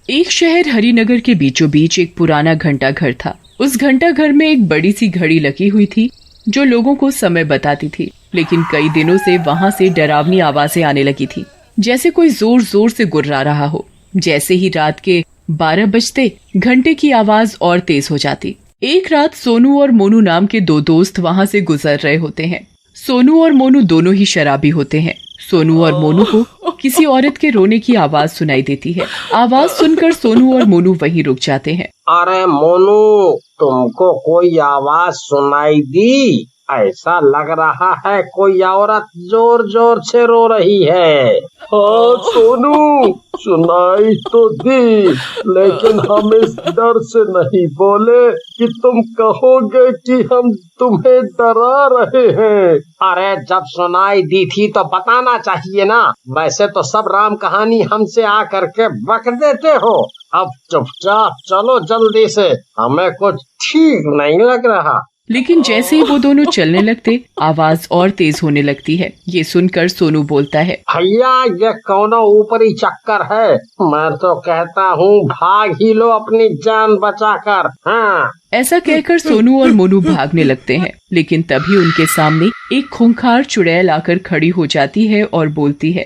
एक शहर हरिनगर के बीचों बीच एक पुराना घंटा घर था। उस घंटा घर में एक बड़ी सी घड़ी लगी हुई थी जो लोगों को समय बताती थी। लेकिन कई दिनों से वहाँ से डरावनी आवाजें आने लगी थी, जैसे कोई जोर जोर से गुर्रा रहा हो। जैसे ही रात के 12 बजते घंटे की आवाज और तेज हो जाती। एक रात सोनू और मोनू नाम के दो दोस्त वहाँ से गुजर रहे होते हैं। सोनू और मोनू दोनों ही शराबी होते हैं। सोनू और मोनू को किसी औरत के रोने की आवाज सुनाई देती है। आवाज सुनकर सोनू और मोनू वहीं रुक जाते हैं। अरे मोनू, तुमको कोई आवाज सुनाई दी? ऐसा लग रहा है कोई औरत जोर जोर से रो रही है। हाँ सोनू, सुनाई तो दी, लेकिन हम इस डर से नहीं बोले कि तुम कहोगे कि हम तुम्हें डरा रहे हैं। अरे जब सुनाई दी थी तो बताना चाहिए ना। वैसे तो सब राम कहानी हमसे आ करके बक देते हो। अब चुपचाप चलो जल्दी से, हमें कुछ ठीक नहीं लग रहा। लेकिन जैसे ही वो दोनों चलने लगते आवाज और तेज होने लगती है। ये सुनकर सोनू बोलता है, भैया ये कौनो ऊपरी चक्कर है। मैं तो कहता हूँ भाग ही लो अपनी जान बचाकर। हाँ। ऐसा कहकर सोनू और मोनू भागने लगते हैं। लेकिन तभी उनके सामने एक खूंखार चुड़ैल आकर खड़ी हो जाती है और बोलती है,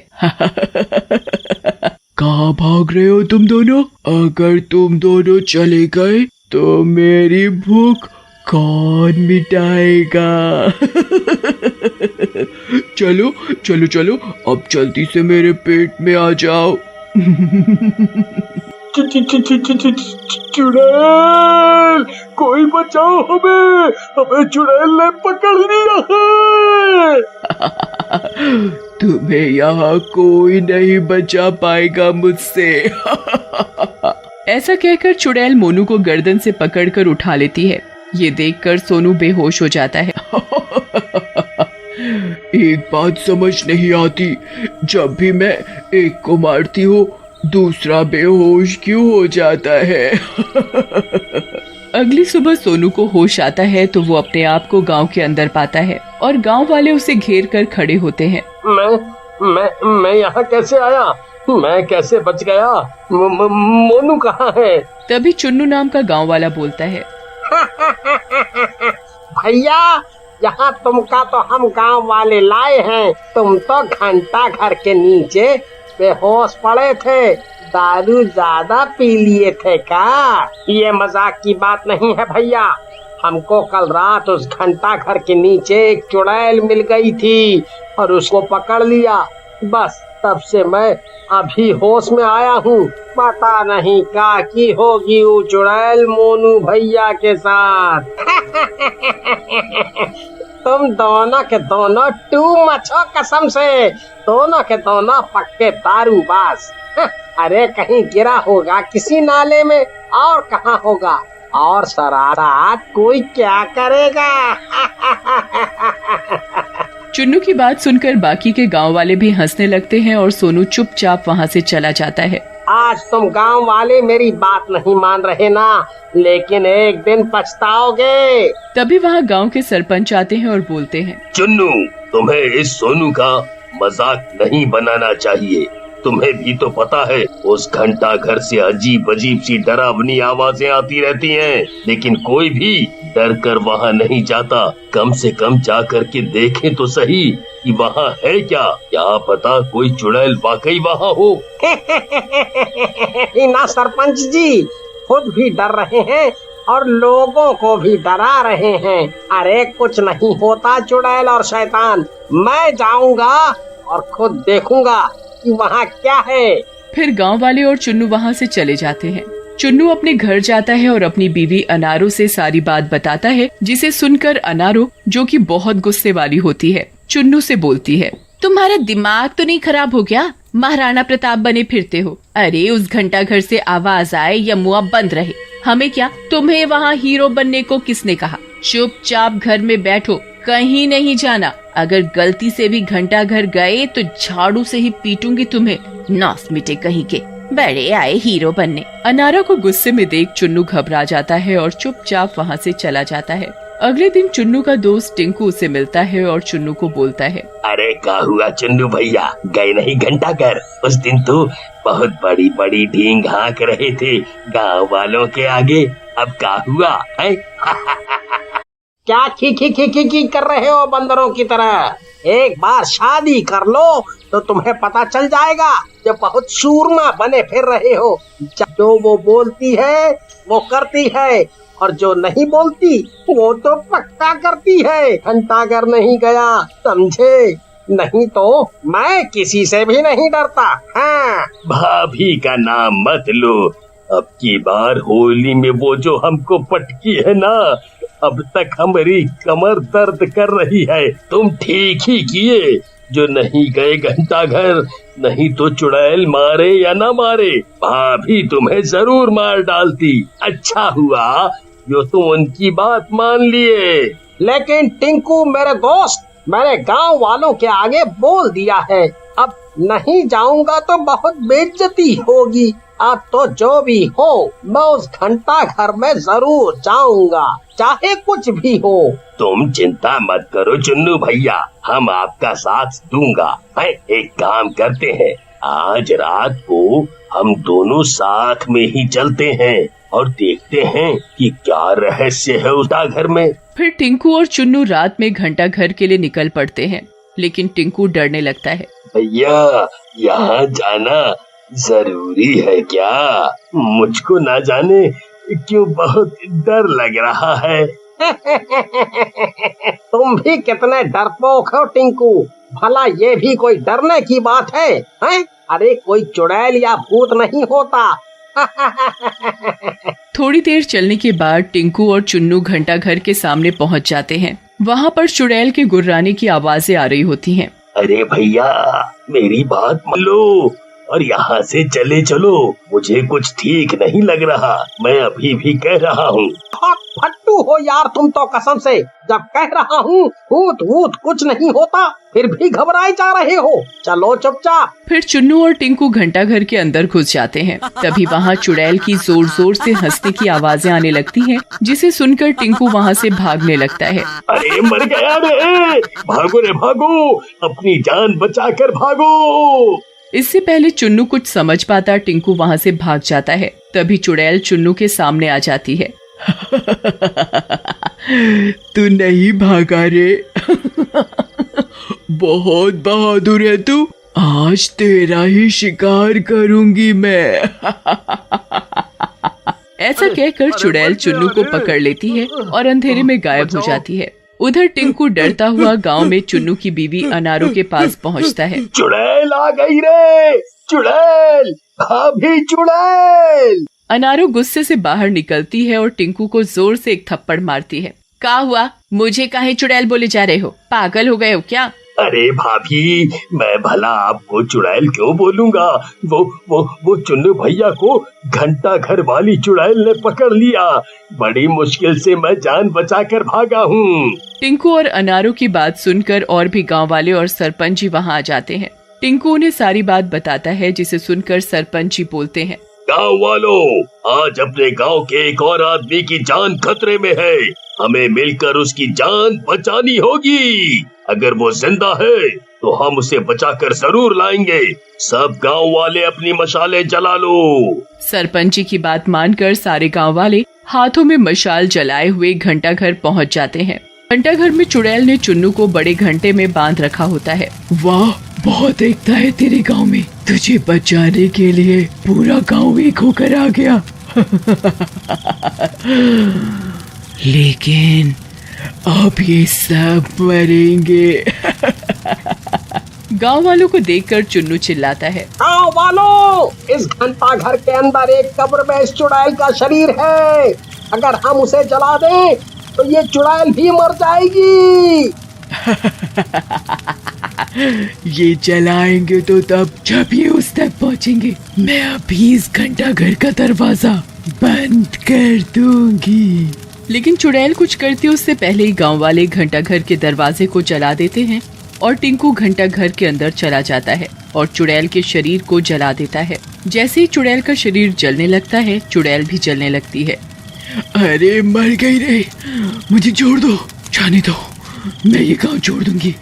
कहाँ भाग रहे हो तुम दोनों? अगर तुम दोनों चले गए तो मेरी भूख कौन मिटाएगा? चलो चलो चलो, अब जल्दी से मेरे पेट में आ जाओ। चुड़ैल, कोई बचाओ हमें, हमें चुड़ैल ने पकड़ लिया है। तुम्हें यहाँ कोई नहीं बचा पाएगा मुझसे। ऐसा कहकर चुड़ैल मोनू को गर्दन से पकड़कर उठा लेती है। ये देखकर सोनू बेहोश हो जाता है। एक बात समझ नहीं आती, जब भी मैं एक को मारती हूँ दूसरा बेहोश क्यों हो जाता है? अगली सुबह सोनू को होश आता है तो वो अपने आप को गांव के अंदर पाता है और गांव वाले उसे घेर कर खड़े होते हैं। मैं यहाँ कैसे आया? मैं कैसे बच गया? मोनू कहाँ है? तभी चुन्नू नाम का गांव वाला बोलता है, भैया यहाँ तुमका तो हम गांव वाले लाए हैं। तुम तो घंटा घर के नीचे बेहोश पड़े थे, दारू ज्यादा पी लिए थे क्या? ये मजाक की बात नहीं है भैया। हमको कल रात उस घंटा घर के नीचे एक चुड़ैल मिल गई थी और उसको पकड़ लिया। बस तब से मैं अभी होश में आया हूँ। पता नहीं क्या की होगी वो चुड़ैल मोनू भैया के साथ। तुम दोनों के दोनों टू मचो कसम से, दोनों के दोनों पक्के दारूबाज। अरे कहीं गिरा होगा किसी नाले में, और कहाँ होगा? और शरारत कोई क्या करेगा? चुन्नू की बात सुनकर बाकी के गांव वाले भी हंसने लगते हैं और सोनू चुपचाप वहां से चला जाता है। आज तुम गांव वाले मेरी बात नहीं मान रहे ना, लेकिन एक दिन पछताओगे। तभी वहां गांव के सरपंच आते हैं और बोलते हैं, चुन्नू, तुम्हें इस सोनू का मजाक नहीं बनाना चाहिए। तुम्हें भी तो पता है उस घंटा घर से अजीब अजीब सी डरावनी आवाजें आती रहती हैं, लेकिन कोई भी डर कर वहाँ नहीं जाता। कम से कम जा कर के देखें तो सही कि वहाँ है क्या पता कोई चुड़ैल वाकई वहाँ हो। ना सरपंच जी खुद भी डर रहे हैं और लोगों को भी डरा रहे हैं। अरे कुछ नहीं होता चुड़ैल और शैतान। मैं जाऊंगा और खुद देखूंगा कि वहाँ क्या है। फिर गांव वाले और चुन्नू वहाँ से चले जाते हैं। चुन्नू अपने घर जाता है और अपनी बीवी अनारो से सारी बात बताता है, जिसे सुनकर अनारो, जो कि बहुत गुस्से वाली होती है, चुन्नू से बोलती है, तुम्हारा दिमाग तो नहीं खराब हो गया? महाराणा प्रताप बने फिरते हो। अरे उस घंटा घर से आवाज आए या मुआ बंद रहे, हमें क्या? तुम्हें वहाँ हीरो बनने को किसने कहा? चुपचाप घर में बैठो, कहीं नहीं जाना। अगर गलती से भी घंटा घर गए तो झाड़ू से ही पीटूंगी तुम्हें, नास मिटे कहीं के। बड़े आए हीरो बनने। अनारा को गुस्से में देख चुन्नू घबरा जाता है और चुपचाप वहाँ से चला जाता है। अगले दिन चुन्नू का दोस्त टिंकू उसे मिलता है और चुन्नू को बोलता है, अरे क्या हुआ चुन्नू भैया, गए नहीं घंटा घर? उस दिन तो बहुत बड़ी बड़ी ढींग हाँक रहे थे गांव वालों के आगे, अब क्या हुआ है? क्या खी कर रहे हो बंदरों की तरह? एक बार शादी कर लो तो तुम्हें पता चल जाएगा। जब बहुत सूरमा बने फिर रहे हो, जो वो बोलती है वो करती है, और जो नहीं बोलती वो तो पक्का करती है। घंटाघर नहीं गया, समझे? नहीं तो मैं किसी से भी नहीं डरता। हाँ, भाभी का नाम मत लो। अब की बार होली में वो जो हमको पटकी है ना, अब तक हमारी कमर दर्द कर रही है। तुम ठीक ही किए जो नहीं गए घंटा घर, नहीं तो चुड़ैल मारे या ना मारे भाभी तुम्हें जरूर मार डालती। अच्छा हुआ जो तुम उनकी बात मान लिए। लेकिन टिंकू मेरे दोस्त, मैंने गांव वालों के आगे बोल दिया है, अब नहीं जाऊंगा तो बहुत बेइज्जती होगी। अब तो जो भी हो, मैं उस घंटा घर में जरूर जाऊंगा, चाहे कुछ भी हो। तुम चिंता मत करो चुन्नू भैया, हम आपका साथ दूंगा। एक काम करते हैं, आज रात को हम दोनों साथ में ही चलते हैं और देखते हैं कि क्या रहस्य है उस घर में। फिर टिंकू और चुन्नू रात में घंटा घर के लिए निकल पड़ते हैं, लेकिन टिंकू डरने लगता है। भैया, यहाँ जाना जरूरी है क्या? मुझको ना जाने क्यों बहुत डर लग रहा है। तुम भी कितने डरपोक हो टिंकू, भला ये भी कोई डरने की बात है, हैं? अरे कोई चुड़ैल या भूत नहीं होता। थोड़ी देर चलने के बाद टिंकू और चुन्नू घंटा घर के सामने पहुंच जाते हैं। वहाँ पर चुड़ैल के गुर्राने की आवाजें आ रही होती हैं। अरे भैया, मेरी बात मान लो और यहाँ से चले चलो, मुझे कुछ ठीक नहीं लग रहा। मैं अभी भी कह रहा हूँ। बहुत फट्टू हो यार तुम तो, कसम से। जब कह रहा हूँ भूत वूत कुछ नहीं होता, फिर भी घबराए जा रहे हो। चलो चुपचाप। फिर चुन्नू और टिंकू घंटा घर के अंदर घुस जाते हैं। तभी वहाँ चुड़ैल की जोर जोर से हंसने की आवाजें आने लगती हैं, जिसे सुनकर टिंकू वहाँ से भागने लगता है। अरे मर गया रे, भागो रे भागो, अपनी जान बचाकर भागो। इससे पहले चुन्नू कुछ समझ पाता टिंकू वहाँ से भाग जाता है। तभी चुड़ैल चुन्नू के सामने आ जाती है। तू नहीं भागा रे। बहुत बहादुर है तू, आज तेरा ही शिकार करूंगी मैं। ऐसा कहकर चुड़ैल चुन्नू को पकड़ लेती है और अंधेरे में गायब हो जाती है। उधर टिंकू डरता हुआ गांव में चुन्नू की बीवी अनारो के पास पहुंचता है। चुड़ैल आ गई रे, चुड़ैल, भाभी चुड़ैल। अनारो गुस्से से बाहर निकलती है और टिंकू को जोर से एक थप्पड़ मारती है। क्या हुआ? मुझे काहे चुड़ैल बोले जा रहे हो? पागल हो गए हो क्या? अरे भाभी, मैं भला आपको चुड़ैल क्यों बोलूंगा? वो चुन्नू भैया को घंटा घर वाली चुड़ैल ने पकड़ लिया। बड़ी मुश्किल से मैं जान बचाकर भागा हूँ। टिंकू और अनारो की बात सुनकर और भी गांव वाले और सरपंच जी वहाँ आ जाते हैं। टिंकू उन्हें सारी बात बताता है, जिसे सुनकर सरपंच जी बोलते हैं। गांव वालों, आज अपने गांव के एक और आदमी की जान खतरे में है। हमें मिलकर उसकी जान बचानी होगी। अगर वो जिंदा है तो हम उसे बचाकर जरूर लाएंगे। सब गांव वाले अपनी मशालें जला लो। सरपंच जी की बात मानकर सारे गांव वाले हाथों में मशाल जलाए हुए घंटा घर पहुंच जाते हैं। घंटा घर में चुड़ैल ने चुन्नू को बड़े घंटे में बांध रखा होता है। वाह, बहुत एकता है तेरे गांव में। तुझे बचाने के लिए पूरा गांव एक होकर आ गया। लेकिन अब ये सब मरेंगे। गांव वालों को देखकर चुन्नू चिल्लाता है। गाँव वालों, इस घंटा घर के अंदर एक कब्र में इस चुड़ैल का शरीर है। अगर हम उसे जला दें तो ये चुड़ैल भी मर जाएगी। ये जलाएंगे तो तब जब ये उस तक पहुंचेंगे। मैं अभी इस घंटा घर का दरवाजा बंद कर दूंगी। लेकिन चुड़ैल कुछ करती उससे पहले ही गांव वाले घंटा घर के दरवाजे को जला देते हैं और टिंकू घंटा घर के अंदर चला जाता है और चुड़ैल के शरीर को जला देता है। जैसे ही चुड़ैल का शरीर जलने लगता है, चुड़ैल भी जलने लगती है। अरे मर गई रे, मुझे छोड़ दो, जाने दो, मैं ये गांव छोड़ दूंगी।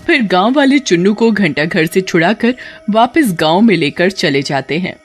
फिर गांव वाले चुन्नू को घंटा घर से छुड़ाकर वापस गांव में लेकर चले जाते हैं।